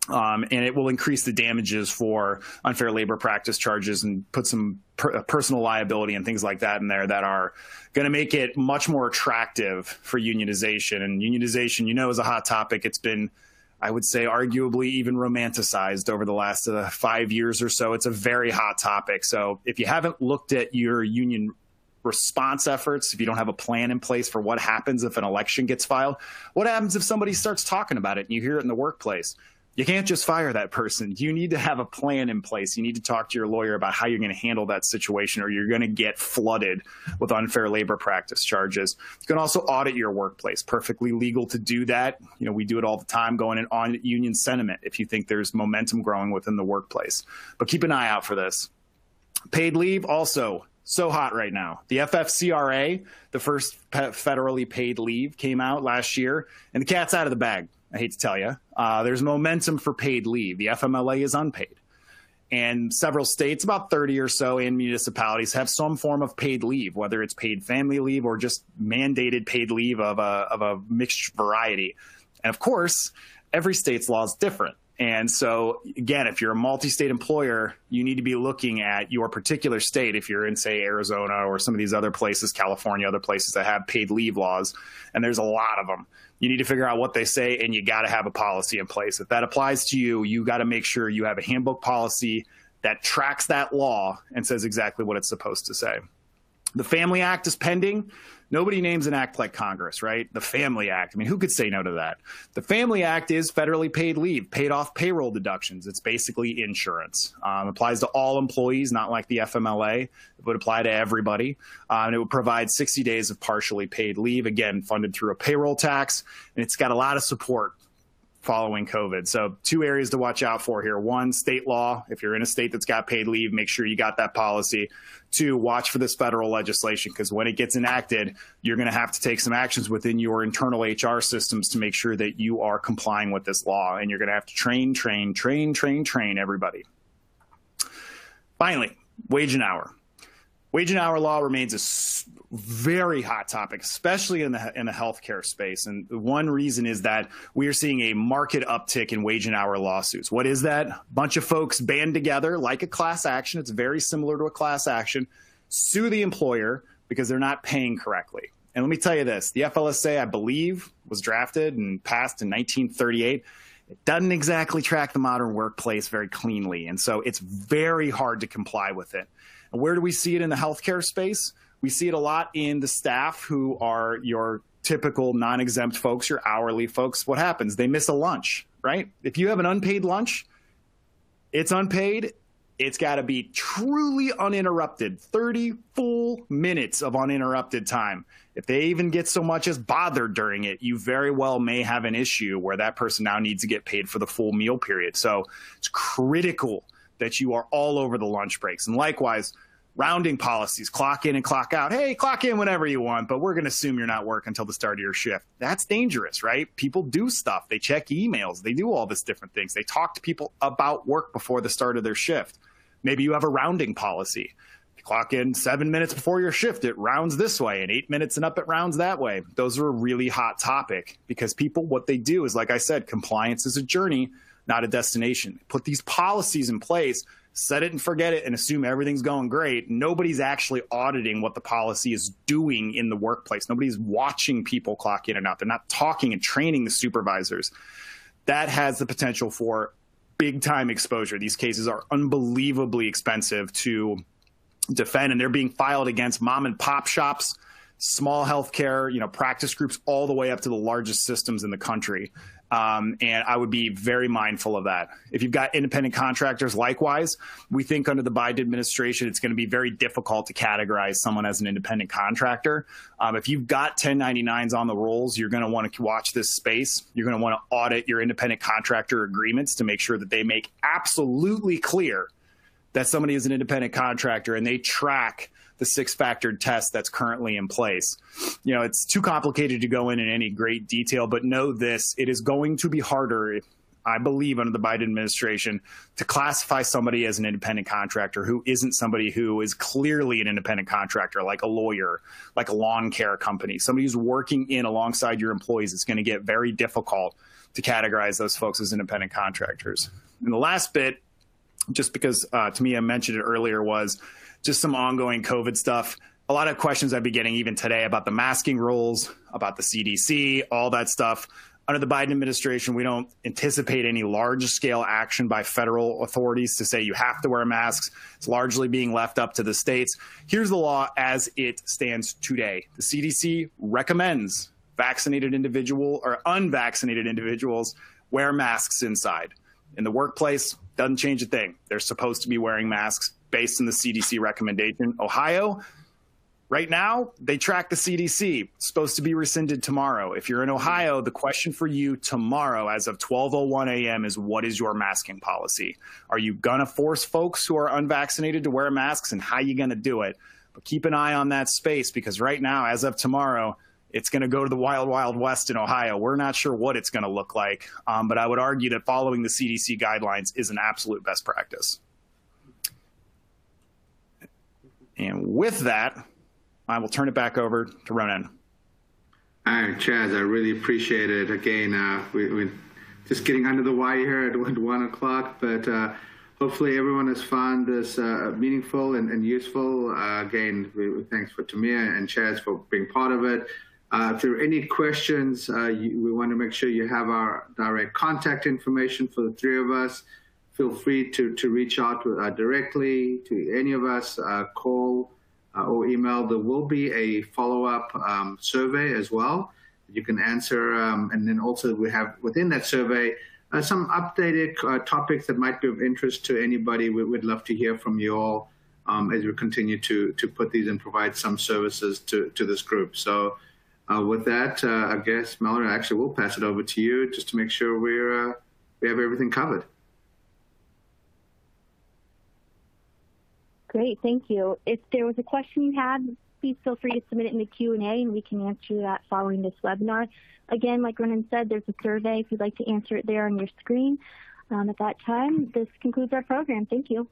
And it will increase the damages for unfair labor practice charges and put some personal liability and things like that in there that are going to make it much more attractive for unionization. And unionization, is a hot topic. It's been, I would say, arguably even romanticized over the last 5 years or so. It's a very hot topic. So if you haven't looked at your union response efforts, if you don't have a plan in place for what happens if an election gets filed, what happens if somebody starts talking about it and you hear it in the workplace? You can't just fire that person. You need to have a plan in place. You need to talk to your lawyer about how you're going to handle that situation, or you're going to get flooded with unfair labor practice charges. You can also audit your workplace. Perfectly legal to do that. We do it all the time, going in on union sentiment if you think there's momentum growing within the workplace. But keep an eye out for this. Paid leave also so hot right now. The FFCRA, the first federally paid leave, came out last year, and the cat's out of the bag. I hate to tell you. There's momentum for paid leave. The FMLA is unpaid. And several states, about 30 or so, and municipalities have some form of paid leave, whether it's paid family leave or just mandated paid leave of a mixed variety. And of course, every state's law is different. And so, again, if you're a multi-state employer, you need to be looking at your particular state. If you're in, say, Arizona or some of these other places, California, other places that have paid leave laws, and there's a lot of them, you need to figure out what they say, and you got to have a policy in place. If that applies to you, you got to make sure you have a handbook policy that tracks that law and says exactly what it's supposed to say. The Family Act is pending. Nobody names an act like Congress, right? The Family Act. I mean, who could say no to that? The Family Act is federally paid leave, paid off payroll deductions. It's basically insurance. Applies to all employees, not like the FMLA. It would apply to everybody. And it would provide 60 days of partially paid leave, again, funded through a payroll tax. And it's got a lot of support following COVID. So 2 areas to watch out for here. 1, state law. If you're in a state that's got paid leave, make sure you got that policy. 2, watch for this federal legislation, because when it gets enacted, you're going to have to take some actions within your internal HR systems to make sure that you are complying with this law. And you're going to have to train everybody. Finally, wage and hour. Wage and hour law remains a very hot topic, especially in the healthcare space. And one reason is that we are seeing a market uptick in wage and hour lawsuits. What is that? A bunch of folks band together like a class action. It's very similar to a class action. Sue the employer because they're not paying correctly. And let me tell you this, the FLSA, I believe, was drafted and passed in 1938. It doesn't exactly track the modern workplace very cleanly. And so it's very hard to comply with it. And where do we see it in the healthcare space? We see it a lot in the staff who are your typical non-exempt folks, your hourly folks. What happens? They miss a lunch, right? If you have an unpaid lunch, it's unpaid. It's got to be truly uninterrupted, 30 full minutes of uninterrupted time. If they even get so much as bothered during it, you very well may have an issue where that person now needs to get paid for the full meal period. So it's critical that you are all over the lunch breaks. And likewise, rounding policies, clock in and clock out. Hey, clock in whenever you want, but we're going to assume you're not working until the start of your shift. That's dangerous, right? People do stuff. They check emails. They do all this different things. They talk to people about work before the start of their shift. Maybe you have a rounding policy. You clock in 7 minutes before your shift, it rounds this way, and 8 minutes and up, it rounds that way. Those are a really hot topic because people, what they do is, like I said, compliance is a journey, not a destination. Put these policies in place, set it and forget it, and assume everything's going great. Nobody's actually auditing what the policy is doing in the workplace. Nobody's watching people clock in and out. They're not talking and training the supervisors. That has the potential for big time exposure. These cases are unbelievably expensive to defend, and they're being filed against mom and pop shops, small healthcare, practice groups, all the way up to the largest systems in the country. And I would be very mindful of that. If you've got independent contractors, likewise, we think under the Biden administration, it's going to be very difficult to categorize someone as an independent contractor. If you've got 1099s on the rolls, you're going to want to watch this space. You're going to want to audit your independent contractor agreements to make sure that they make absolutely clear that somebody is an independent contractor and they track the 6-factor test that's currently in place. It's too complicated to go in any great detail, but know this, it is going to be harder, I believe, under the Biden administration to classify somebody as an independent contractor who isn't somebody who is clearly an independent contractor, like a lawyer, like a lawn care company, somebody who's working in alongside your employees. It's going to get very difficult to categorize those folks as independent contractors. And the last bit, just because Tamiya mentioned it earlier, was just some ongoing COVID stuff. A lot of questions I've been getting even today about the masking rules, about the CDC, all that stuff. Under the Biden administration, we don't anticipate any large-scale action by federal authorities to say you have to wear masks. It's largely being left up to the states. Here's the law as it stands today. The CDC recommends vaccinated individual or unvaccinated individuals wear masks inside. In the workplace, doesn't change a thing. They're supposed to be wearing masks based on the CDC recommendation. Ohio, right now, they track the CDC. It's supposed to be rescinded tomorrow. If you're in Ohio, the question for you tomorrow as of 12:01 a.m. is, what is your masking policy? Are you going to force folks who are unvaccinated to wear masks, and how are you going to do it? But keep an eye on that space, because right now, as of tomorrow, it's going to go to the wild, wild west in Ohio. We're not sure what it's going to look like, but I would argue that following the CDC guidelines is an absolute best practice. And with that, I will turn it back over to Ronnen. All right, Chaz, I really appreciate it. Again, we're just getting under the wire here at 1 o'clock, but hopefully everyone has found this meaningful and useful. Again, thanks for Tamiya and Chaz for being part of it. If there are any questions, we want to make sure you have our direct contact information for the three of us. Feel free to reach out directly to any of us. Call or email. There will be a follow-up survey as well that you can answer. And then also we have within that survey some updated topics that might be of interest to anybody. We'd love to hear from you all as we continue to put these and provide some services to this group. So with that, I guess, Mallory, actually we'll pass it over to you just to make sure we have everything covered. Great, thank you. If there was a question you had, please feel free to submit it in the Q&A and we can answer that following this webinar. Again, like Ronnen said, there's a survey if you'd like to answer it there on your screen. At that time, this concludes our program. Thank you.